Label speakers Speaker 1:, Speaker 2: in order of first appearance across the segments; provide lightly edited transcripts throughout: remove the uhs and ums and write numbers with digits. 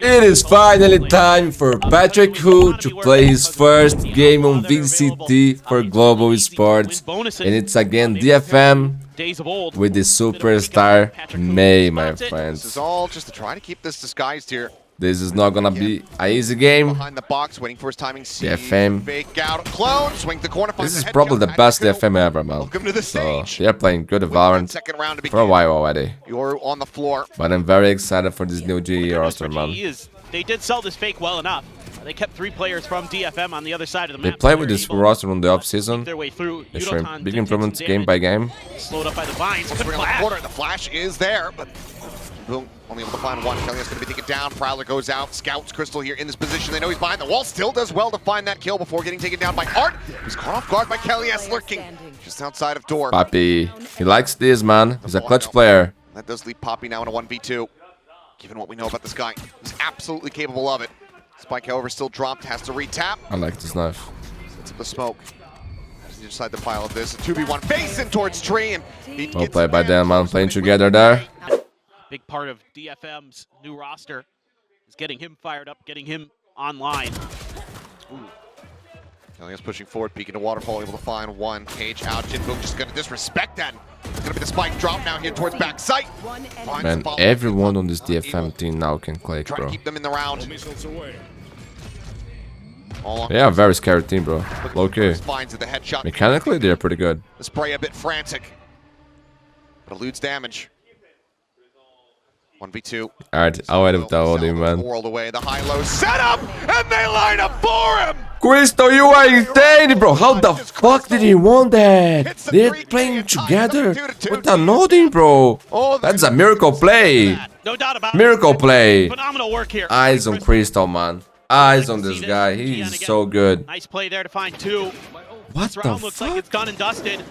Speaker 1: It is finally time for PATRICKWHO to play his first game on VCT for Global Esports, and it's again DFM with the superstar May, my friends.
Speaker 2: This is all just to try to keep this disguised here.
Speaker 1: This is not gonna be an easy game.
Speaker 2: Behind the box, waiting for his timing.
Speaker 1: DFM.
Speaker 2: Fake out, clone, swing the corner.
Speaker 1: This is probably the best DFM ever, man.
Speaker 2: Welcome to the
Speaker 1: So
Speaker 2: stage.
Speaker 1: they're playing good Valorant for a while already.
Speaker 2: You're on the floor.
Speaker 1: But I'm very excited for this new GE roster, man.
Speaker 3: They did sell this fake well enough. They kept 3 players from DFM on the other side of the map.
Speaker 1: They play with this roster on the off-season.
Speaker 3: Their way through.
Speaker 1: They show big improvements game by game.
Speaker 3: Slowed up by the vines. Good
Speaker 2: Swing on the
Speaker 3: flash.
Speaker 2: corner. The flash is there, but boom, only able to find one. Kelly is going to be taken down. Prowler goes out. Scouts Crystal here in this position. They know he's behind the wall. Still does well to find that kill before getting taken down by Art. He's caught off guard by Kelly S lurking just outside of door.
Speaker 1: Poppy, he likes this, man. He's a clutch player.
Speaker 2: That does leave Poppy now in a 1v2. Given what we know about this guy, he's absolutely capable of it. Spike, however, still dropped, has to re-tap.
Speaker 1: I like this knife.
Speaker 2: Sets up the smoke. Inside the pile of this, a 2v1 facing towards tree, and he
Speaker 1: Well
Speaker 2: gets
Speaker 1: played by
Speaker 2: the
Speaker 1: them, man. Playing together there.
Speaker 3: Big part of DFM's new roster is getting him fired up, getting him online.
Speaker 2: Kelly is pushing forward, peeking to waterfall, able to find one. Cage out, Jinboom just going to disrespect that. It's going to be the spike drop now here towards back sight.
Speaker 1: Man, everyone on this DFM team now can click,
Speaker 2: Trying to
Speaker 1: bro.
Speaker 2: keep them in the round.
Speaker 1: Yeah, very scary team, bro. Low-key.
Speaker 2: Finds the headshot.
Speaker 1: Mechanically, they're pretty good.
Speaker 2: The spray a bit frantic, but eludes damage. 1v2.
Speaker 1: Alright, I'll edit with that holding, man.
Speaker 2: World away, the high-low setup, and they line up for him.
Speaker 1: Crystal, you are insane, bro. How the fuck did he want that? They're playing together with a nodding, bro. That's a miracle play.
Speaker 3: No doubt about it.
Speaker 1: Miracle play.
Speaker 3: Phenomenal work here.
Speaker 1: Eyes on Crystal, man. Eyes on this guy. He's so good.
Speaker 3: Nice play there to find 2.
Speaker 1: What
Speaker 3: This
Speaker 1: the
Speaker 3: round looks like
Speaker 1: fuck?
Speaker 3: it's done and dusted.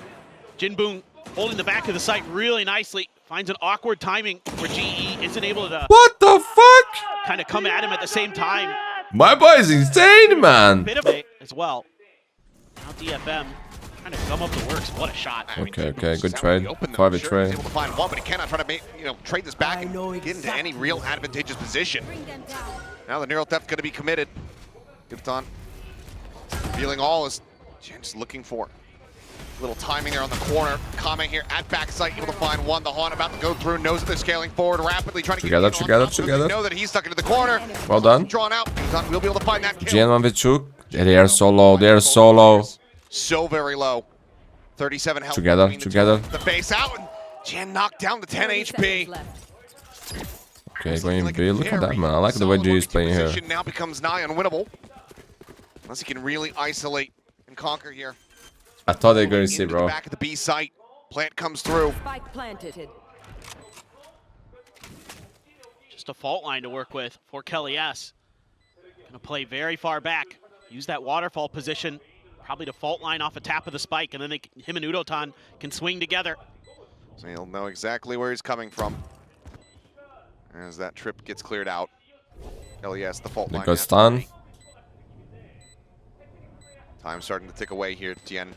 Speaker 3: Jinboom holding the back of the site really nicely. Finds an awkward timing where GE isn't able to
Speaker 1: What the fuck?
Speaker 3: kind of come at him at the same time.
Speaker 1: My boy is insane, man.
Speaker 3: Bit of a as well. Now DFM trying to gum up the works. What a shot.
Speaker 1: Okay, good trade. 5 trade.
Speaker 2: Able to find one, but he cannot try to make, trade this back and get into any real advantageous position. Now the neural theft going to be committed. Good on. Revealing all is Jen's looking for. Little timing there on the corner. Comment here at backside, able to find one. The Haunt about to go through, knows that they're scaling forward rapidly, trying to get
Speaker 1: Together.
Speaker 2: know that he's stuck into the corner.
Speaker 1: Well done.
Speaker 2: Drawn out. We'll be able to find that kill.
Speaker 1: Gen 1v2. They are so low. They are so low.
Speaker 2: So very low. 37 health.
Speaker 1: Together.
Speaker 2: The base out. And Jan knocked down the 10 HP.
Speaker 1: Okay, going B. Look at that, man. I like the way G is playing here.
Speaker 2: Now becomes nigh unwinnable. Unless he can really isolate and conquer here.
Speaker 1: I thought they were going to see, bro.
Speaker 2: Back at the B site. Plant comes through.
Speaker 3: Just a fault line to work with for Kelly S. Gonna play very far back. Use that waterfall position. Probably to fault line off a tap of the spike, and then him and Udotan can swing together.
Speaker 2: So he'll know exactly where he's coming from. As that trip gets cleared out. Kelly S, the fault line.
Speaker 1: Because stun.
Speaker 2: Time starting to tick away here. Tien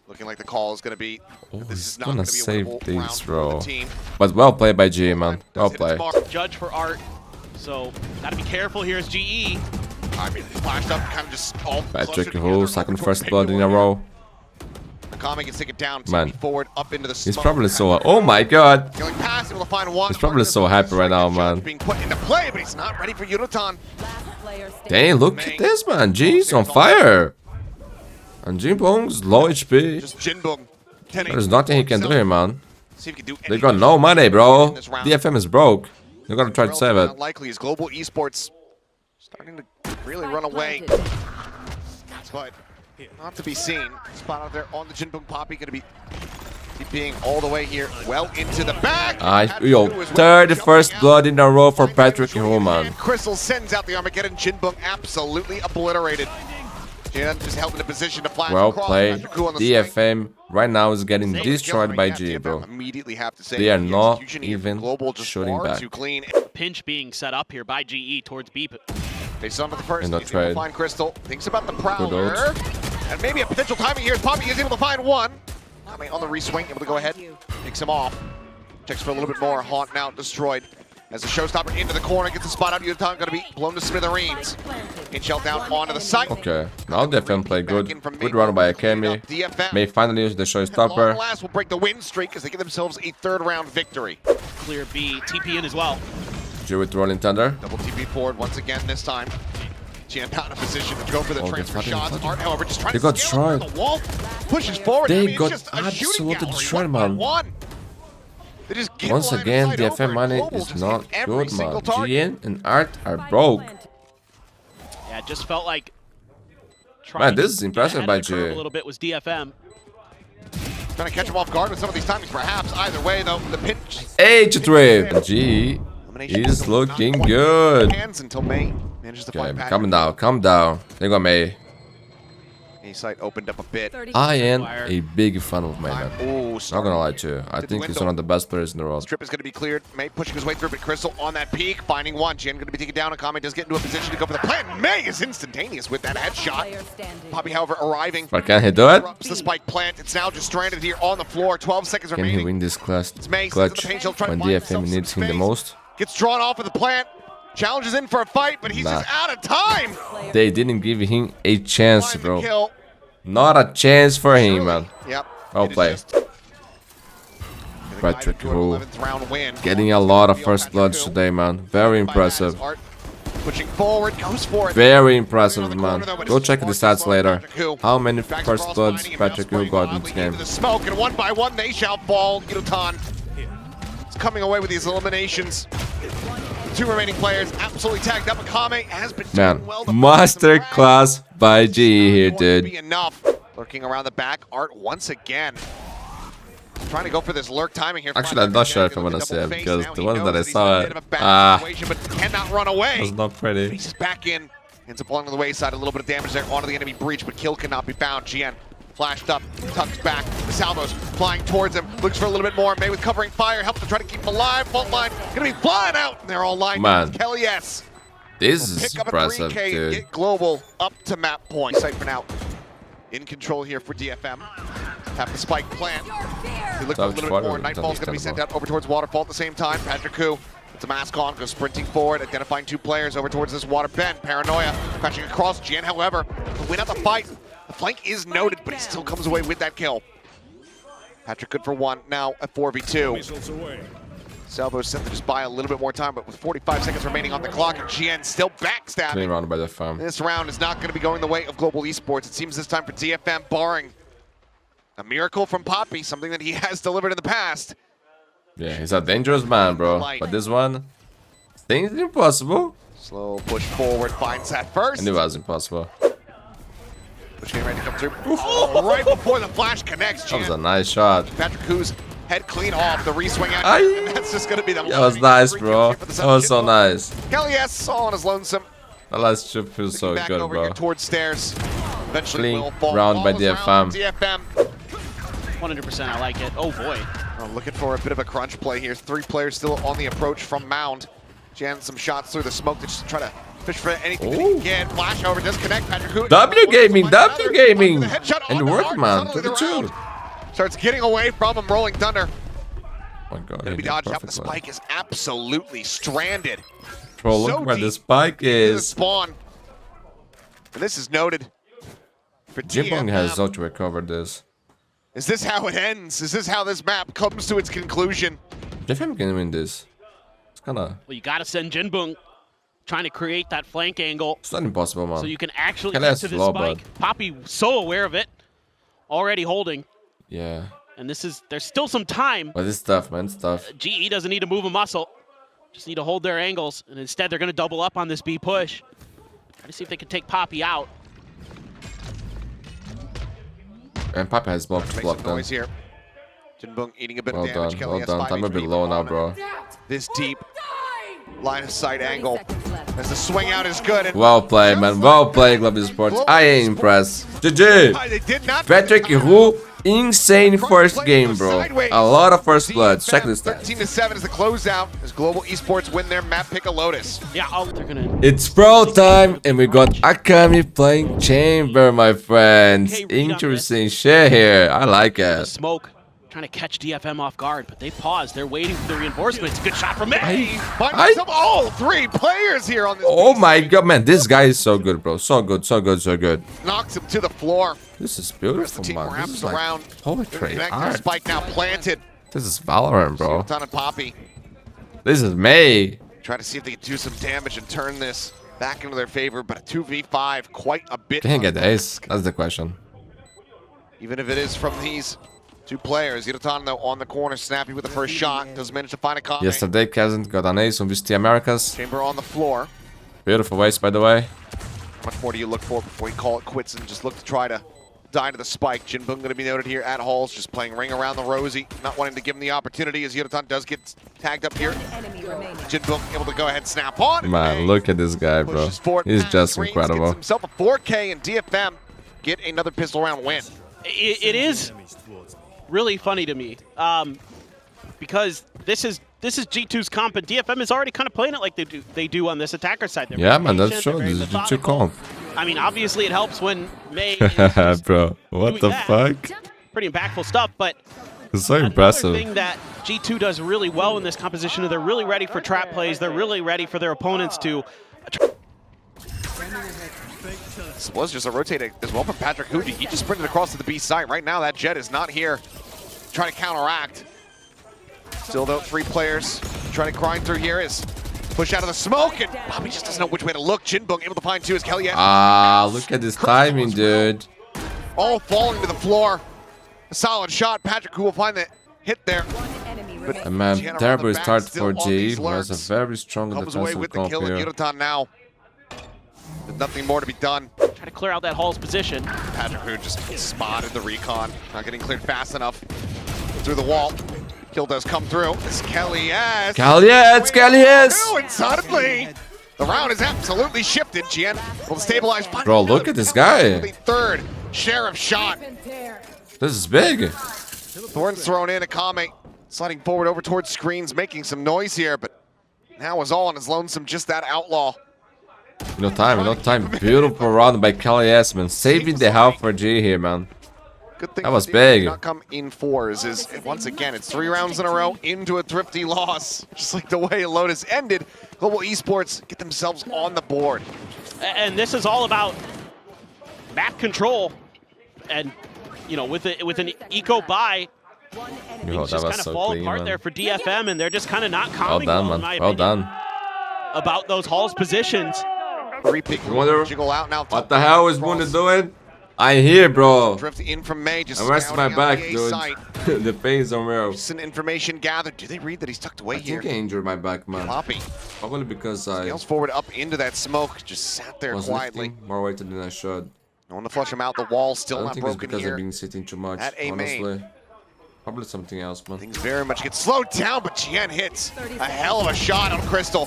Speaker 2: looking like the call is going to be.
Speaker 1: Oh,
Speaker 2: This
Speaker 1: he's
Speaker 2: is not
Speaker 1: gonna
Speaker 2: going to be a
Speaker 1: save
Speaker 2: winnable
Speaker 1: this,
Speaker 2: round for
Speaker 1: bro.
Speaker 2: the team.
Speaker 1: But well played by G, man. Well
Speaker 2: Does hit its
Speaker 1: played.
Speaker 2: mark.
Speaker 3: Judge for Art, so gotta be careful here as GE.
Speaker 2: I mean, flashed up, kind of just all
Speaker 1: PATRICKWHO, second first blood in a row.
Speaker 2: The Kami gets taken down,
Speaker 1: Man.
Speaker 2: forward, up into the
Speaker 1: He's
Speaker 2: smoke.
Speaker 1: probably so. Oh my god.
Speaker 2: Going past, able to find one.
Speaker 1: He's probably so happy right now, man.
Speaker 2: Being put into play, but he's not ready for Udotan.
Speaker 1: Dang, look at this, man. G's on fire. And Jinboom's low HP.
Speaker 2: Just Jinboom.
Speaker 1: There's nothing he can do here, man.
Speaker 2: See if he can do
Speaker 1: They got no money, bro. DFM is broke. They're gonna try to save it.
Speaker 2: Likely is Global Esports starting to really run away. But not to be seen. Spot out there on the Jinboom Poppy, going to be being all the way here, well into the back.
Speaker 1: Yo, 31st blood in a row for PATRICKWHO, man.
Speaker 2: Crystal sends out the Armageddon. Jinboom absolutely obliterated. Jan just held in the position to flash
Speaker 1: Well
Speaker 2: across.
Speaker 1: played.
Speaker 2: PATRICKWHO on the
Speaker 1: DFM right now is getting destroyed by G,
Speaker 2: DFM
Speaker 1: bro.
Speaker 2: immediately have to say
Speaker 1: They are
Speaker 2: the
Speaker 1: not
Speaker 2: execution here
Speaker 1: even
Speaker 2: from Global just
Speaker 1: shooting
Speaker 2: far
Speaker 1: back.
Speaker 2: too clean.
Speaker 3: Pinch being set up here by GE towards B.
Speaker 2: They saw him at the first.
Speaker 1: And no
Speaker 2: He's able to
Speaker 1: trade.
Speaker 2: find Crystal. Thinks about the
Speaker 1: Good
Speaker 2: Prowler.
Speaker 1: ult.
Speaker 2: And maybe a potential timing here as Poppy is able to find one. On the reswing, able to go ahead. Picks him off. Checks for a little bit more. Haunt now destroyed. As the showstopper into the corner, gets the spot out. Uton gonna be blown to smithereens. Inchel down onto the site.
Speaker 1: Okay, now DFM play good. Good run by Akemi. May finally use the showstopper.
Speaker 2: Last will break the win streak as they give themselves a third-round victory.
Speaker 3: Clear B, TP in as well.
Speaker 1: G with Rolling Thunder.
Speaker 2: Double TP forward once again this time. Gian not in a position to go for the transfer shots. Art, however, just trying
Speaker 1: They
Speaker 2: to
Speaker 1: got
Speaker 2: scale over
Speaker 1: destroyed.
Speaker 2: the wall. Pushes forward.
Speaker 1: They
Speaker 2: it's
Speaker 1: got
Speaker 2: just a shooting
Speaker 1: absolutely
Speaker 2: gallery,
Speaker 1: destroyed,
Speaker 2: one by
Speaker 1: man.
Speaker 2: one. They just get
Speaker 1: Once
Speaker 2: line of
Speaker 1: again,
Speaker 2: sight
Speaker 1: DFM
Speaker 2: over,
Speaker 1: money
Speaker 2: Global
Speaker 1: is
Speaker 2: just
Speaker 1: not
Speaker 2: hit every
Speaker 1: good,
Speaker 2: single
Speaker 1: man.
Speaker 2: target.
Speaker 1: GN and Art are broke.
Speaker 3: Yeah, it just felt like.
Speaker 1: Man, this is
Speaker 3: trying to
Speaker 1: impressive
Speaker 3: get
Speaker 1: by
Speaker 3: ahead of the curve
Speaker 1: G.
Speaker 3: A little bit was DFM.
Speaker 2: Trying to catch him off guard with some of these timings, perhaps. Either way, though, the pinch.
Speaker 1: H-Trip. G
Speaker 2: Elimination
Speaker 1: is
Speaker 2: still not
Speaker 1: looking
Speaker 2: quite in
Speaker 1: good.
Speaker 2: hands until May manages to
Speaker 1: Okay,
Speaker 2: find Patrick.
Speaker 1: calm down, calm down. They got May.
Speaker 2: A site opened up a bit.
Speaker 1: I am a big fan of May, man.
Speaker 2: Oh,
Speaker 1: Not gonna lie to you. I think he's one of the best players in the world.
Speaker 2: Strip is going to be cleared. May pushing his way through, but Crystal on that peak, finding one. Jin going to be taken down. Akame does get into a position to go for the plant. May is instantaneous with that headshot. Poppy, however, arriving.
Speaker 1: But can he do it?
Speaker 2: Interrupts the spike plant. It's now just stranded here on the floor. 12 seconds
Speaker 1: Can he
Speaker 2: remaining.
Speaker 1: win this clutch
Speaker 2: May
Speaker 1: clutch
Speaker 2: sends it to the paint. She'll try to
Speaker 1: when
Speaker 2: find
Speaker 1: DFM
Speaker 2: himself some
Speaker 1: needs him the
Speaker 2: space.
Speaker 1: most?
Speaker 2: Gets drawn off of the plant. Challenges in for a fight, but he's
Speaker 1: Nah.
Speaker 2: just out of time.
Speaker 1: They didn't give him a chance,
Speaker 2: Find the
Speaker 1: bro.
Speaker 2: kill.
Speaker 1: Not a chance for him, man.
Speaker 2: Yep.
Speaker 1: Well
Speaker 2: It is
Speaker 1: played.
Speaker 2: just-
Speaker 1: PATRICKWHO
Speaker 2: 11th round win.
Speaker 1: getting a lot of first bloods today, man. Very impressive.
Speaker 2: Art pushing forward, goes for it.
Speaker 1: Very impressive, man. Go check the stats later. How many first bloods PATRICKWHO got in this game?
Speaker 2: The smoke, and one by one they shall fall. Yutan is coming away with these eliminations. Two remaining players absolutely tagged up. Akame has been
Speaker 1: Man,
Speaker 2: doing well. The
Speaker 1: masterclass by G here, dude.
Speaker 2: Be enough. Lurking around the back, Art once again. Trying to go for this lurk timing here.
Speaker 1: Actually, I'm not sure if I'm gonna say it because the ones that I saw,
Speaker 2: but cannot run away.
Speaker 1: was not pretty.
Speaker 2: Faces back in. Ends up along the wayside. A little bit of damage there onto the enemy breach, but kill cannot be found. Gien flashed up, tucks back. The salvos flying towards him. Looks for a little bit more. May with covering fire. Helps to try to keep him alive. Fault line gonna be flying out. And they're all lined
Speaker 1: Man.
Speaker 2: up. Kelly S.
Speaker 1: This is
Speaker 2: Pick up a
Speaker 1: impressive,
Speaker 2: 3K and
Speaker 1: dude.
Speaker 2: get Global up to map point. Sight for now. In control here for DFM. Have the spike plant. They look for a little bit more. Nightfall's going to be sent out over towards Waterfall at the same time. PATRICKWHO puts a mask on, goes sprinting forward, identifying two players over towards this water bend. Paranoia crashing across. Gian, however, to win out the fight. The flank is noted, but he still comes away with that kill. Patrick good for one. Now a 4v2. Salvo sent to just buy a little bit more time, but with 45 seconds remaining on the clock, and Gian still backstabbing.
Speaker 1: Clean round by the farm.
Speaker 2: This round is not going to be going the way of Global Esports. It seems this time for DFM, barring a miracle from Poppy, something that he has delivered in the past.
Speaker 1: Yeah, he's a dangerous man, bro. But this one, things impossible.
Speaker 2: Slow push forward, finds that first.
Speaker 1: And it was impossible.
Speaker 2: Push getting ready to come through. Oh, right before the flash connects,
Speaker 1: That was a
Speaker 2: Gian.
Speaker 1: nice shot.
Speaker 2: PATRICKWHO's head clean off the reswing out.
Speaker 1: Aye.
Speaker 2: And that's just going to be the
Speaker 1: That was nice, bro. That was so nice.
Speaker 2: Kelly S all on his lonesome.
Speaker 1: The last chip feels so
Speaker 2: Back
Speaker 1: good,
Speaker 2: over here
Speaker 1: bro.
Speaker 2: towards stairs. Eventually
Speaker 1: Clean
Speaker 2: will fall.
Speaker 1: round by
Speaker 2: Flawless round
Speaker 1: DFM.
Speaker 2: DFM.
Speaker 3: 100%, I like it. Oh boy.
Speaker 2: Looking for a bit of a crunch play here. Three players still on the approach from Mound. Jan some shots through the smoke to just try to fish for anything that he can get. Flash over, disconnect. PATRICKWHO.
Speaker 1: W Gaming, W Gaming.
Speaker 2: Headshot
Speaker 1: And
Speaker 2: on the
Speaker 1: work,
Speaker 2: arc.
Speaker 1: man.
Speaker 2: Suddenly the
Speaker 1: 32.
Speaker 2: round starts getting away from him. Rolling Thunder.
Speaker 1: Oh my god.
Speaker 2: Gonna
Speaker 1: he
Speaker 2: be
Speaker 1: did
Speaker 2: dodged out. The
Speaker 1: perfectly.
Speaker 2: spike is absolutely stranded.
Speaker 1: Bro, look
Speaker 2: so
Speaker 1: where the
Speaker 2: deep
Speaker 1: spike
Speaker 2: into the
Speaker 1: is.
Speaker 2: spawn. And this is noted for
Speaker 1: Jimbong
Speaker 2: DFM.
Speaker 1: has not recovered this.
Speaker 2: Is this how it ends? Is this how this map comes to its conclusion?
Speaker 1: DFM can win this. It's kinda...
Speaker 3: Well, you got to send Jinbung trying to create that flank angle
Speaker 1: It's not impossible, man.
Speaker 3: so you can actually
Speaker 1: Kelly
Speaker 3: get
Speaker 1: has
Speaker 3: to this
Speaker 1: low,
Speaker 3: spike. Poppy so aware of it, already holding.
Speaker 1: Yeah.
Speaker 3: And there's still some time.
Speaker 1: But it's tough, man. It's tough.
Speaker 3: GE doesn't need to move a muscle. Just need to hold their angles. And instead, they're going to double up on this B push. Try to see if they can take Poppy out.
Speaker 1: And Papa has blocked
Speaker 2: Make some noise here. Jinbung eating a bit
Speaker 1: Well
Speaker 2: of damage.
Speaker 1: done,
Speaker 2: Kelly
Speaker 1: well
Speaker 2: has
Speaker 1: done.
Speaker 2: 5
Speaker 1: I'm a bit
Speaker 2: HP
Speaker 1: low now,
Speaker 2: on him.
Speaker 1: bro.
Speaker 2: This deep line of sight angle. As the swing out is good. And
Speaker 1: Well played, man. Well played, Global Esports. I am impressed. GG!
Speaker 2: They did not.
Speaker 1: PATRICKWHO, insane first game, bro. A lot of first bloods. Check this stats.
Speaker 2: 13-7 is the closeout as Global Esports win their map pick a Lotus.
Speaker 3: Yeah, they're going to...
Speaker 1: It's pro time, and we got Akami playing Chamber, my friends. Interesting shit here. I like it.
Speaker 3: Smoke trying to catch DFM off guard, but they paused. They're waiting for the reinforcement. It's a good shot from May.
Speaker 2: All three players here on this.
Speaker 1: Oh my god, man. This guy is so good, bro. So good, so good, so good.
Speaker 2: Knocks him to the floor.
Speaker 1: This is beautiful,
Speaker 2: Team
Speaker 1: man. This
Speaker 2: wraps
Speaker 1: is like
Speaker 2: around.
Speaker 1: poetry. Art.
Speaker 2: Spike now planted.
Speaker 1: This is Valorant, bro.
Speaker 2: Ton of Poppy.
Speaker 1: This is May.
Speaker 2: Try to see if they can do some damage and turn this back into their favor, but a 2v5, quite a bit.
Speaker 1: Can't get the ace. That's the question.
Speaker 2: Even if it is from these two players. Irotan, though, on the corner, snappy with the first shot. Doesn't manage to find a comment.
Speaker 1: Yesterday, Kazan got an ace on VCT Americas.
Speaker 2: Chamber on the floor.
Speaker 1: Beautiful ace, by the way.
Speaker 2: How much more do you look for before you call it quits and just look to try to die to the spike? Jinbung going to be noted here at Halls, just playing ring around the rosy, not wanting to give him the opportunity as Irotan does get tagged up here. Jinbung able to go ahead and snap on.
Speaker 1: Man, look at this guy, bro. He's just incredible.
Speaker 2: Gets himself a 4K and DFM get another pistol round win.
Speaker 3: It is really funny to me because this is G2's comp, and DFM is already kind of playing it like they do on this attacker side. They're
Speaker 1: yeah, man, that's
Speaker 3: patient,
Speaker 1: true.
Speaker 3: they're
Speaker 1: This is
Speaker 3: very
Speaker 1: G2 comp.
Speaker 3: I mean, obviously it helps when May is
Speaker 1: Bro, what the
Speaker 3: that.
Speaker 1: fuck?
Speaker 3: Pretty impactful stuff, but
Speaker 1: It's so
Speaker 3: another
Speaker 1: impressive.
Speaker 3: thing that G2 does really well in this composition is they're really ready for trap plays. They're really ready for their opponents to.
Speaker 2: This was just a rotate as well from PATRICKWHO. He just sprinted across to the B site. Right now, that Jet is not here. Trying to counteract. Still, though, three players trying to grind through here is push out of the smoke, and Bobby just doesn't know which way to look. Jinbung able to find two as Kelly.
Speaker 1: Ah, look at this timing, dude.
Speaker 2: All falling to the floor. A solid shot. PATRICKWHO will find the hit there.
Speaker 1: And man, terrible start for G. Was a very strong
Speaker 2: Comes away
Speaker 1: defensive
Speaker 2: with the
Speaker 1: comp
Speaker 2: kill in
Speaker 1: here.
Speaker 2: Irotan now. There's nothing more to be done.
Speaker 3: Try to clear out that Hall's position.
Speaker 2: PATRICKWHO just spotted the recon. Not getting cleared fast enough. Through the wall. Kill does come through. It's Kelly S.
Speaker 1: Kelly S. Kelly S.
Speaker 2: And suddenly, the round is absolutely shifted. GN will stabilize.
Speaker 1: Bro, look at this guy.
Speaker 2: Third Sheriff shot.
Speaker 1: This is big.
Speaker 2: Thorn's thrown in. Akame sliding forward over towards screens, making some noise here, but now was all on his lonesome. Just that outlaw.
Speaker 1: No time, no time. Beautiful run by Kelly S, man. Saving the health for G here, man.
Speaker 2: Good thing
Speaker 1: that was big.
Speaker 2: Not come in fours. Is once again, it's 3 rounds in a row into a thrifty loss. Just like the way Lotus ended, Global Esports get themselves on the board.
Speaker 3: And this is all about map control, and you know, with an eco buy, things just kind of fall apart there for DFM, and they're just kind of not calming
Speaker 1: well done,
Speaker 3: in my
Speaker 1: man. Well
Speaker 3: opinion,
Speaker 1: done.
Speaker 3: about those Hall's positions.
Speaker 2: Repick. Jiggle out now.
Speaker 1: What the hell is Mundi doing? I'm here, bro.
Speaker 2: Drift in from May. Just
Speaker 1: I'm resting my back,
Speaker 2: dude.
Speaker 1: dude. The pain's on real.
Speaker 2: Some information gathered. Do they read that he's tucked away here?
Speaker 1: I think I injured my back, man.
Speaker 2: Poppy.
Speaker 1: Probably because I
Speaker 2: scales forward up into that smoke. Just sat there
Speaker 1: was
Speaker 2: quietly.
Speaker 1: lifting more weight than I should.
Speaker 2: No one to flush him out. The wall still
Speaker 1: I don't
Speaker 2: not
Speaker 1: think it's
Speaker 2: broken
Speaker 1: because
Speaker 2: here.
Speaker 1: I've been sitting too much,
Speaker 2: At A main.
Speaker 1: honestly. Probably something else, man.
Speaker 2: Things very much get slowed down, but Chien hits a hell of a shot on Crystal.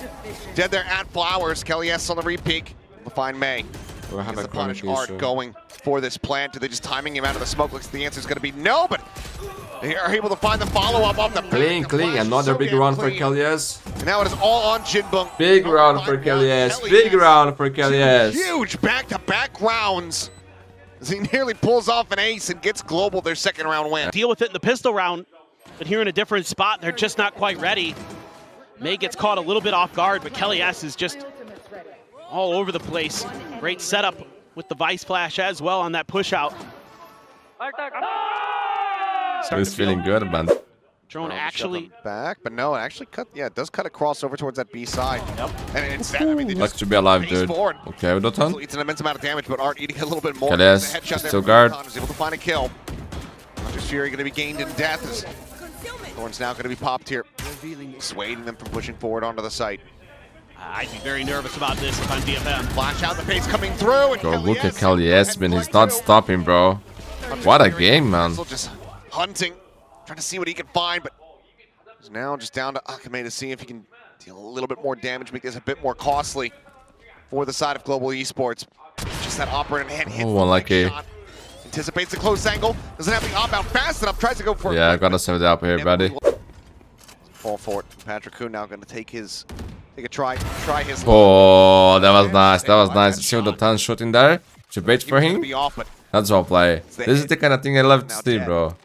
Speaker 2: Dead there at Flowers. Kelly S on the repeak. We'll find May.
Speaker 1: We'll have
Speaker 2: Is
Speaker 1: a
Speaker 2: the punish
Speaker 1: chronic
Speaker 2: art
Speaker 1: issue.
Speaker 2: going for this plant? Are they just timing him out of the smoke? Looks like the answer is going to be no, but they are able to find the follow-up off the
Speaker 1: Clean, clean. Another big round for Kelly S.
Speaker 2: And now it is all on Jinbung.
Speaker 1: Big round for Kelly S. Big round for Kelly S.
Speaker 2: Huge back-to-back rounds. As he nearly pulls off an ace and gets Global their second round win.
Speaker 3: Deal with it in the pistol round, but here in a different spot, they're just not quite ready. May gets caught a little bit off guard, but Kelly S is just all over the place. Great setup with the Vice Flash as well on that push out.
Speaker 1: He's feeling good, man.
Speaker 3: Drone actually
Speaker 2: back, but no, it actually cut. Yeah, it does cut across over towards that B side.
Speaker 3: Yep.
Speaker 2: And it's that. I mean, they
Speaker 1: Luck
Speaker 2: just
Speaker 1: to be alive, dude.
Speaker 2: forward.
Speaker 1: Okay, Udotan.
Speaker 2: It's an immense amount of damage, but Art eating a little bit more.
Speaker 1: Kelly S,
Speaker 2: The headshot there
Speaker 1: still
Speaker 2: from
Speaker 1: guard.
Speaker 2: Udotan was able to find a kill. Hunter's Fury going to be gained in death. As Thorn's now going to be popped here, dissuading them from pushing forward onto the site.
Speaker 3: I'd be very nervous about this if I'm DFM.
Speaker 2: Flash out, the pace coming through. And
Speaker 1: Bro,
Speaker 2: Kelly
Speaker 1: look at
Speaker 2: S
Speaker 1: Kelly S, man. He's not
Speaker 2: through.
Speaker 1: stopping, bro. What a game, man.
Speaker 2: Just hunting, trying to see what he can find, but he's now just down to Akame to see if he can deal a little bit more damage, make this a bit more costly for the side of Global Esports. Just that operator head hits the
Speaker 1: unlucky.
Speaker 2: shot. Anticipates the close angle, doesn't have the op out fast enough, tries to go for it.
Speaker 1: Yeah, I gotta save it up here, buddy.
Speaker 2: Fall for it. PATRICKWHO now going to take a try his.
Speaker 1: Oh, that was nice. That was nice. See Udotan shooting there? To bait for him?
Speaker 2: Be off, but
Speaker 1: That's all play. This is the kind of thing I love to see, bro.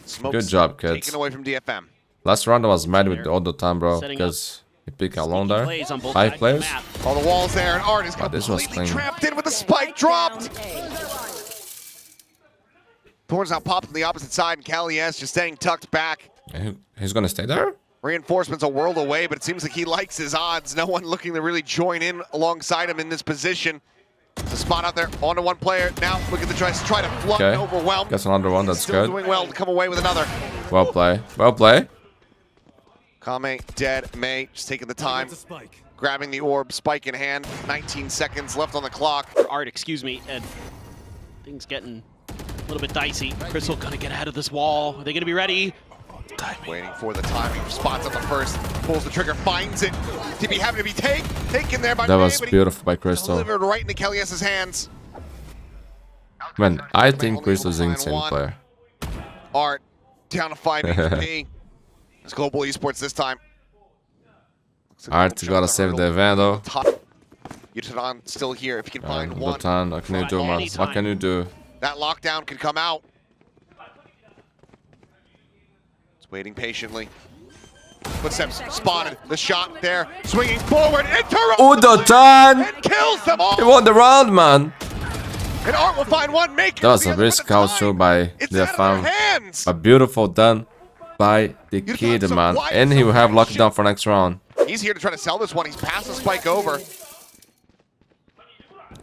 Speaker 2: Smokes
Speaker 1: Good job, kids.
Speaker 2: taken away from DFM.
Speaker 1: Last round I was mad with all the time, bro, because he picked alone there. 5 players.
Speaker 2: All the walls there, and Art is
Speaker 1: This was
Speaker 2: completely
Speaker 1: clean.
Speaker 2: trapped in with the spike dropped. Thorn's now popped on the opposite side, and Calias just staying tucked back.
Speaker 1: He's gonna stay there?
Speaker 2: Reinforcements a world away, but it seems like he likes his odds. No one looking to really join in alongside him in this position. There's a spot out there, onto one player. Now look at the choice to try to flood and overwhelm.
Speaker 1: Gets another one, that's
Speaker 2: Still
Speaker 1: good.
Speaker 2: doing well to come away with another.
Speaker 1: Well play. Well play.
Speaker 2: Kame dead. May just taking the time, grabbing the orb, spike in hand. 19 seconds left on the clock.
Speaker 3: Art, excuse me, and things getting a little bit dicey. Crystal gonna get ahead of this wall. Are they gonna be ready?
Speaker 2: Waiting for the timing. Spots up the first, pulls the trigger, finds it. TB having to be taken there by
Speaker 1: That
Speaker 2: May,
Speaker 1: was
Speaker 2: but he
Speaker 1: beautiful by Crystal.
Speaker 2: delivered right into Kelly's hands.
Speaker 1: Man, I think Crystal's an insane player.
Speaker 2: Art down to 5 HP. It's Global Esports this time.
Speaker 1: Art gotta save the event though.
Speaker 2: Yutan still here. If you can find one.
Speaker 1: Butan, what can you do, man? What can you do?
Speaker 2: That lockdown could come out. It's waiting patiently. Footsteps spotted. The shot there. Swinging forward.
Speaker 1: Udotan!
Speaker 2: And kills them all.
Speaker 1: He won the round, man.
Speaker 2: And Art will find one. Make
Speaker 1: That was a risk also by DFM.
Speaker 2: hands.
Speaker 1: A beautiful done by the kid, man. And he will have lockdown for next round.
Speaker 2: He's here to try to sell this one. He's passed the spike over.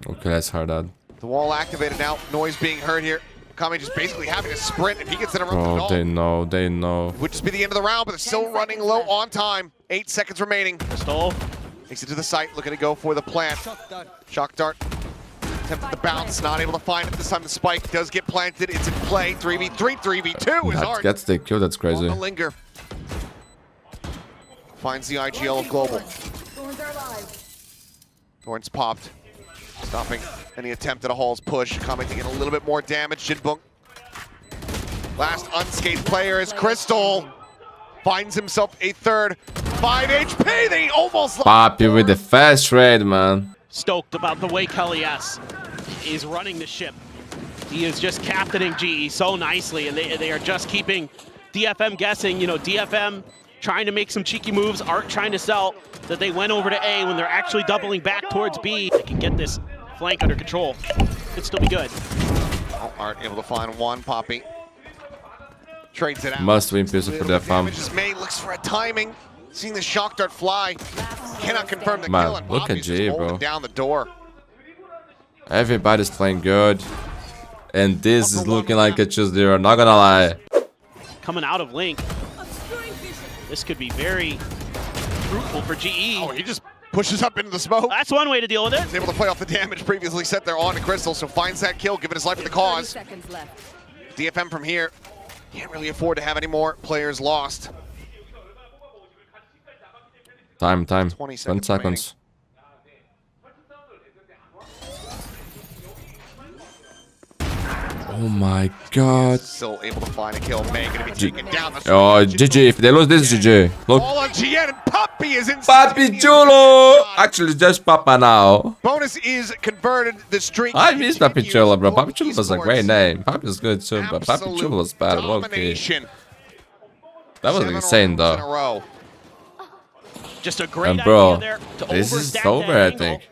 Speaker 1: Okay, that's hard out.
Speaker 2: The wall activated now. Noise being heard here. Kame just basically having to sprint. If he gets interrupted at
Speaker 1: Oh,
Speaker 2: all,
Speaker 1: they know, they know.
Speaker 2: it would just be the end of the round, but they're still running low on time. 8 seconds remaining.
Speaker 3: Crystal.
Speaker 2: Takes it to the site, looking to go for the plant. Shock dart. Attempted the bounce, not able to find it. This time the spike does get planted. It's in play. 3v3, 3v2 is
Speaker 1: That
Speaker 2: Art.
Speaker 1: gets the kill, that's
Speaker 2: On
Speaker 1: crazy.
Speaker 2: the linger. Finds the IGL of Global. Thorns popped. Stopping any attempt at a Hall's push. Kame taking a little bit more damage. Jinbunk. Last unscathed player is Crystal. Finds himself a third. 5 HP. They almost lost.
Speaker 1: Poppy with the fast trade, man.
Speaker 3: Stoked about the way Kelly S is running the ship. He is just captaining GE so nicely, and they are just keeping DFM guessing. You know, DFM trying to make some cheeky moves, Art trying to sell that they went over to A when they're actually doubling back towards B. They can get this flank under control. Could still be good.
Speaker 2: Oh, Art able to find one. Poppy trades it out.
Speaker 1: Must win pistol for DFM.
Speaker 2: Damage is made. Looks for a timing. Seeing the shock dart fly. Cannot confirm the
Speaker 1: Man,
Speaker 2: kill. And
Speaker 1: look at
Speaker 2: Poppy's just
Speaker 1: G,
Speaker 2: holding
Speaker 1: bro.
Speaker 2: down the door.
Speaker 1: Everybody's playing good. And this is looking like a 2-0, not gonna lie.
Speaker 3: Coming out of Link. This could be very fruitful for GE.
Speaker 2: Oh, he just pushes up into the smoke.
Speaker 3: That's one way to deal with it.
Speaker 2: He's able to play off the damage previously set there on to Crystal, so finds that kill, giving his life for the cause. DFM from here can't really afford to have any more players lost.
Speaker 1: Time.
Speaker 2: 20
Speaker 1: 10
Speaker 2: seconds
Speaker 1: seconds. Oh my god.
Speaker 2: Still able to find a kill. May gonna be taken down.
Speaker 1: Oh, GG. If they lose this, GG. Look.
Speaker 2: All on GN, and Poppy is in.
Speaker 1: Papi Chulo! Actually, just Papa now.
Speaker 2: Bonus is converted. The streak.
Speaker 1: I miss Papi
Speaker 2: continues
Speaker 1: Chulo, bro.
Speaker 2: for
Speaker 1: Papi Chulo was a
Speaker 2: Esports.
Speaker 1: great name. Papi was good too, but Papi
Speaker 2: Absolute
Speaker 1: Chulo was bad. Okay.
Speaker 2: domination.
Speaker 1: That was
Speaker 2: 7
Speaker 1: insane,
Speaker 2: rounds in a
Speaker 1: though.
Speaker 2: row.
Speaker 3: Just a great
Speaker 1: And bro,
Speaker 3: idea there to
Speaker 1: this is
Speaker 3: overstack
Speaker 1: over,
Speaker 3: that
Speaker 1: I
Speaker 3: angle.
Speaker 1: think.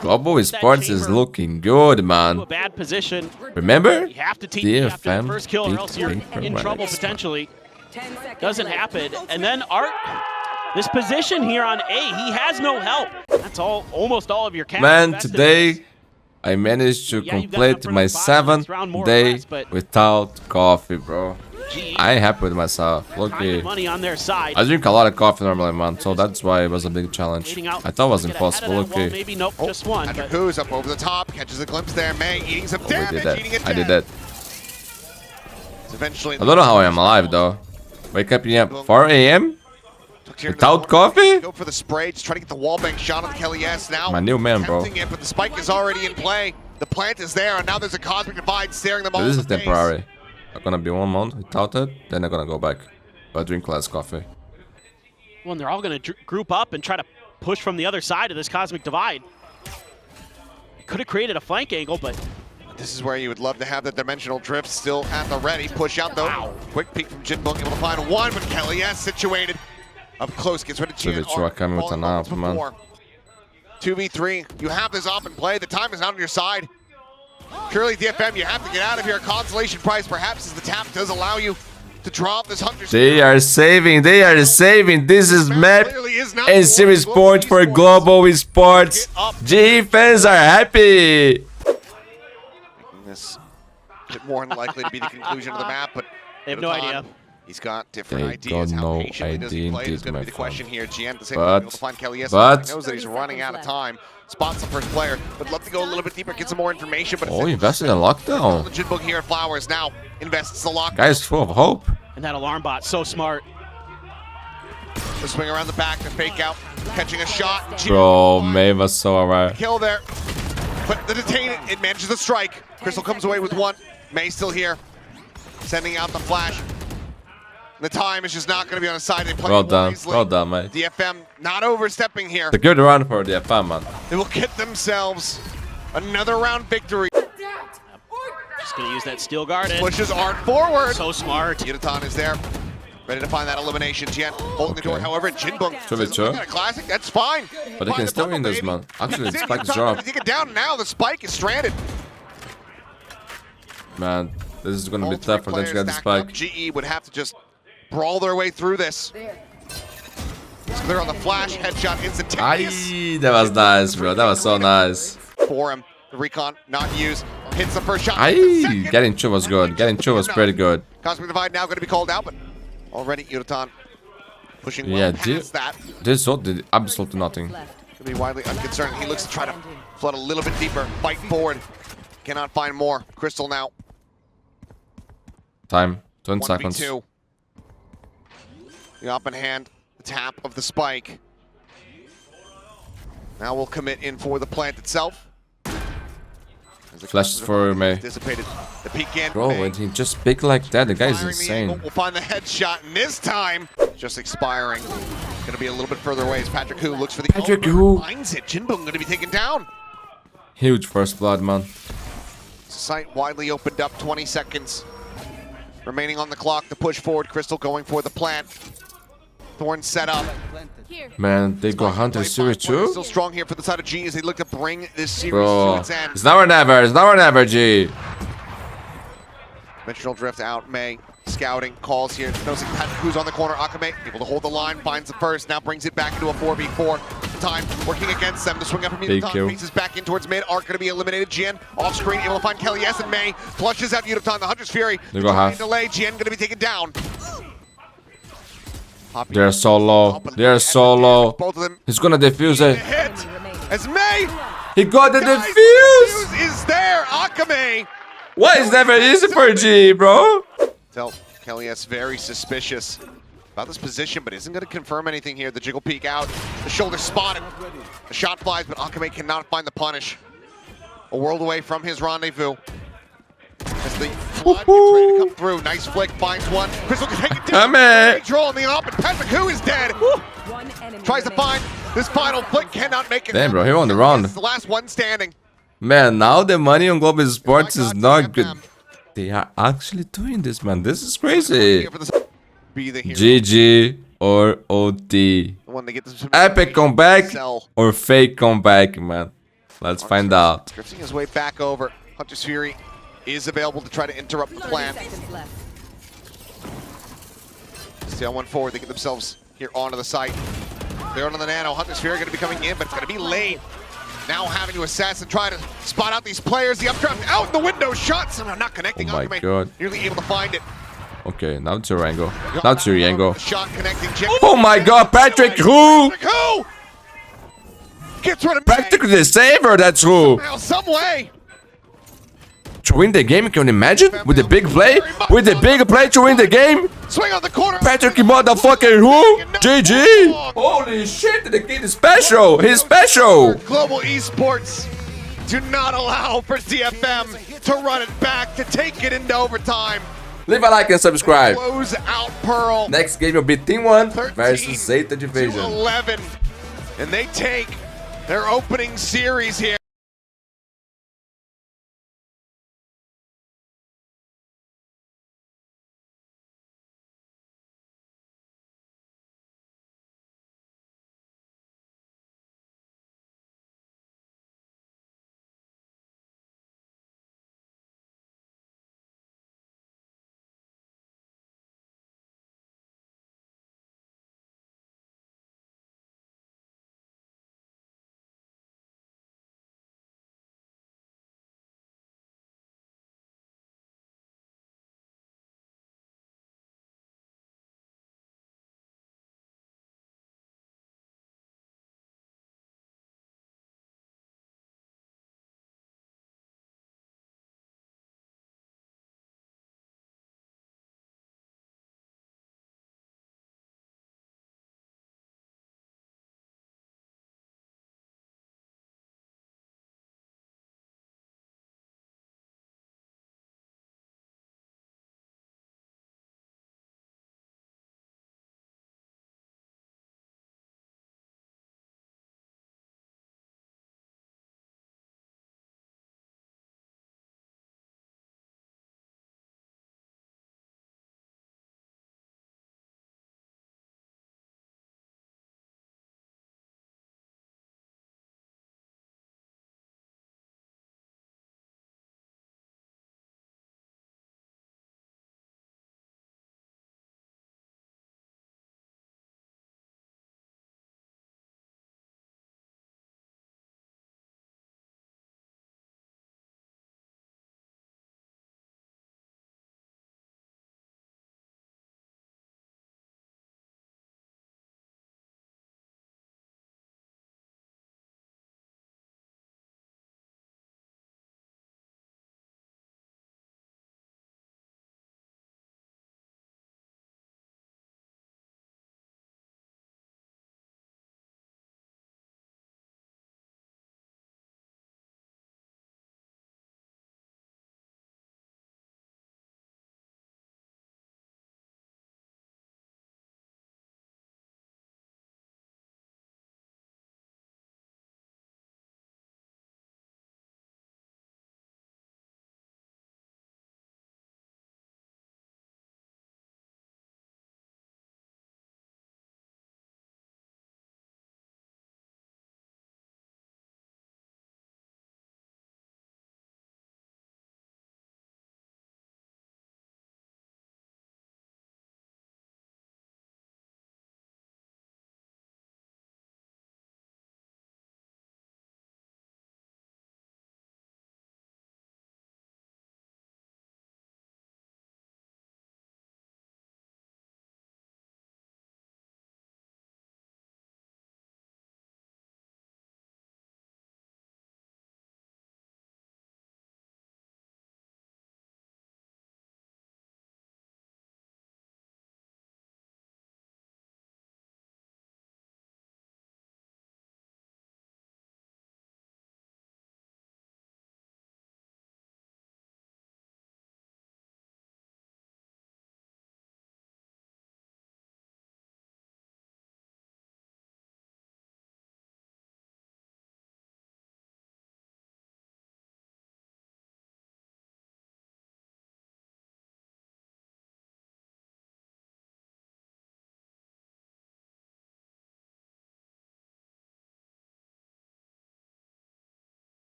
Speaker 1: Global Esports is looking good,
Speaker 3: To a
Speaker 1: man.
Speaker 3: bad position.
Speaker 1: Remember?
Speaker 3: You have to TP after the
Speaker 1: DFM
Speaker 3: first kill, or
Speaker 1: beat
Speaker 3: else you're
Speaker 1: Paper
Speaker 3: in
Speaker 1: Rex.
Speaker 3: trouble potentially. Doesn't happen. And then Art, this position here on A, he has no help. That's almost all of your cash.
Speaker 1: Man,
Speaker 3: invested in
Speaker 1: today
Speaker 3: this.
Speaker 1: I managed to
Speaker 3: Yeah, you've got enough
Speaker 1: complete
Speaker 3: for
Speaker 1: my
Speaker 3: the bottom, next
Speaker 1: 7th
Speaker 3: round more or
Speaker 1: day
Speaker 3: less, but-
Speaker 1: without coffee, bro.
Speaker 3: GE,
Speaker 1: I am happy with myself.
Speaker 3: time
Speaker 1: Look,
Speaker 3: and money on their side.
Speaker 1: I drink a lot of coffee normally, man, so that's why it was a big challenge.
Speaker 3: Waiting out.
Speaker 1: I thought it was
Speaker 3: Get ahead of
Speaker 1: impossible.
Speaker 3: that wall,
Speaker 1: Okay.
Speaker 3: Maybe nope,
Speaker 2: Oh,
Speaker 3: just one.
Speaker 2: Patrick
Speaker 3: But
Speaker 2: Who's up over the top, catches a glimpse there. May eating some
Speaker 1: We
Speaker 2: damage,
Speaker 1: did that.
Speaker 2: eating it
Speaker 1: I did
Speaker 2: dead.
Speaker 1: that.
Speaker 2: It's eventually.
Speaker 1: I don't know how I am alive, though. Wake up at 4 a.m.
Speaker 2: Tucked here into
Speaker 1: without
Speaker 2: the corner.
Speaker 1: coffee?
Speaker 2: Go for the spray, just try to get the wall bank shot on the Kelly S. Now
Speaker 1: My new man, bro.
Speaker 2: attempting it, but the spike is already in play. The plant is there, and now there's a cosmic divide staring them all
Speaker 1: This
Speaker 2: in
Speaker 1: is
Speaker 2: the face.
Speaker 1: temporary. I'm gonna be 1 month without it, then I'm gonna go back. But drink less coffee.
Speaker 3: well, they're all going to group up and try to push from the other side of this cosmic divide. It could have created a flank angle, but
Speaker 2: This is where you would love to have the dimensional drift still at the ready. Push out though. Wow. Quick peek from Jinbong, able to find one, but Kelly S situated up close, gets rid of Gian. 2v3, you have this up and play. The time is not on your side. Surely DFM, you have to get out of here. Consolation prize perhaps as the tap does allow you to drop this hunter.
Speaker 1: They are saving. This is map and series sport for global esports. G fans are happy.
Speaker 2: This a bit more unlikely to be the conclusion of the map, but
Speaker 3: they have no idea.
Speaker 2: He's got different
Speaker 1: They
Speaker 2: ideas.
Speaker 1: got
Speaker 2: How
Speaker 1: no
Speaker 2: patiently does he play
Speaker 1: idea
Speaker 2: is going to be the
Speaker 1: my
Speaker 2: question
Speaker 1: friend.
Speaker 2: here. GM to say able to find Kelly S. He knows that he's running out of time. Spots the first player. Would love to go a little bit deeper, get some more information. But
Speaker 1: Oh, invested in lockdown.
Speaker 2: The Jinbong here at Flowers now invests the lock.
Speaker 1: Guys, full of hope.
Speaker 3: And that alarm bot, so smart.
Speaker 2: The swing around the back, the fake out, catching a shot.
Speaker 1: Bro, May was so alright.
Speaker 2: Kill there. But the detain, it manages the strike. Crystal comes away with one. May still here. Sending out the flash. The time is just not going to be on his side. They play
Speaker 1: Well done,
Speaker 2: wisely.
Speaker 1: well done, mate.
Speaker 2: DFM not overstepping here.
Speaker 1: It's a good run for the DFM, man.
Speaker 2: They will get themselves another round victory.
Speaker 3: Just gonna use that steel guard.
Speaker 2: Pushes Art forward.
Speaker 3: So smart.
Speaker 2: Yutan is there, ready to find that elimination. Jian holding the door. However, Jinbong says, "Look at a classic. That's fine."
Speaker 1: But they can still win this, man. Actually, the spike is dropped.
Speaker 2: Take it down now. The spike is stranded.
Speaker 1: Man, this is gonna be tough for them to get the spike.
Speaker 2: GE would have to just brawl their way through this. It's clear on the flash, headshot instantaneous.
Speaker 1: Aye, that was nice, bro. That was so nice.
Speaker 2: For him, the recon not used. Hits the first shot.
Speaker 1: Aye, getting two was good. Getting two was pretty good.
Speaker 2: Cosmic Divide now going to be called out, but already Yutan pushing well
Speaker 1: Yeah,
Speaker 2: past that.
Speaker 1: This all did absolutely nothing.
Speaker 2: Could be widely unconcerned. He looks to try to flood a little bit deeper, fight forward. Cannot find more. Crystal now.
Speaker 1: Time, 20 seconds.
Speaker 2: 1v2. The up in hand, the tap of the spike. Now we'll commit in for the plant itself.
Speaker 1: Flashes for May.
Speaker 2: Dissipated. The peek in.
Speaker 1: Bro, when he just pick like that, the guy's insane.
Speaker 2: We'll find the headshot, and this time, just expiring. Gonna be a little bit further away as PATRICKWHO looks for the
Speaker 1: PATRICKWHO
Speaker 2: finds it. Jinbong gonna be taken down.
Speaker 1: Huge first blood, man.
Speaker 2: Sight widely opened up, 20 seconds remaining on the clock to push forward. Crystal going for the plant. Thorn set up.
Speaker 1: Man, they go Hunter Series too?
Speaker 2: Still strong here for the side of G as they look to bring this series
Speaker 1: Bro,
Speaker 2: to its end.
Speaker 1: it's now or never. It's now or never, G.
Speaker 2: Dimensional drift out. May scouting calls here. Noticing PATRICKWHO's on the corner. Akame able to hold the line, finds the first. Now brings it back into a 4v4. Time working against them. The swing up from Yutan faces back in towards mid. Arc going to be eliminated. Jian off screen, able to find Kelly S and May flushes out Yutan. The Hunter's Fury.
Speaker 1: They go half.
Speaker 2: Delay. Jian going to be taken down.
Speaker 1: They're so low. They're so low.
Speaker 2: Both of them.
Speaker 1: He's gonna defuse it.
Speaker 2: Hit as May.
Speaker 1: He got the
Speaker 2: Guys,
Speaker 1: defuse.
Speaker 2: the defuse is there. Akame.
Speaker 1: Why is never easy for G, bro?
Speaker 2: Tell Kelly S very suspicious about this position, but isn't going to confirm anything here. The jiggle peek out. The shoulder spotted. The shot flies, but Akame cannot find the punish. A world away from his rendezvous. As the flood gets ready to come through. Nice flick, finds one. Crystal can take it down.
Speaker 1: Come in.
Speaker 2: Control on the up, and PATRICKWHO is dead. Tries to find this final flick, cannot make it.
Speaker 1: Damn, bro, he won the round.
Speaker 2: It's the last one standing.
Speaker 1: Man, now the money on global sports is not good. They are actually doing this, man. This is crazy. GG or OT. Epic comeback or fake comeback, man. Let's find out.
Speaker 2: Drifting his way back over. Hunter's Fury is available to try to interrupt the plan. Still one forward. They get themselves here onto the site. They're on the nano. Hunter's Fury going to be coming in, but it's going to be late. Now having to assess and try to spot out these players. The updraft out the window. Shot somehow not connecting.
Speaker 1: Oh my god.
Speaker 2: Nearly able to find it.
Speaker 1: Okay, now it's your angle. Now it's your angle.
Speaker 2: Shot connecting.
Speaker 1: Oh my god, PATRICKWHO!
Speaker 2: PATRICKWHO! Gets rid of
Speaker 1: PATRICKWHO the saver, that's who!
Speaker 2: Somehow, some way.
Speaker 1: To win the game, can you imagine? With the big play? With the big play to win the game?
Speaker 2: Swing on the corner.
Speaker 1: PATRICKWHO motherfucking who? GG! Holy shit, the kid is special! He's special!
Speaker 2: Global Esports do not allow for DFM to run it back, to take it into overtime.
Speaker 1: Leave a like and subscribe.
Speaker 2: Close out Pearl.
Speaker 1: Next game will be Team 1 versus Zeta Division.
Speaker 2: 11. And they take their opening series here.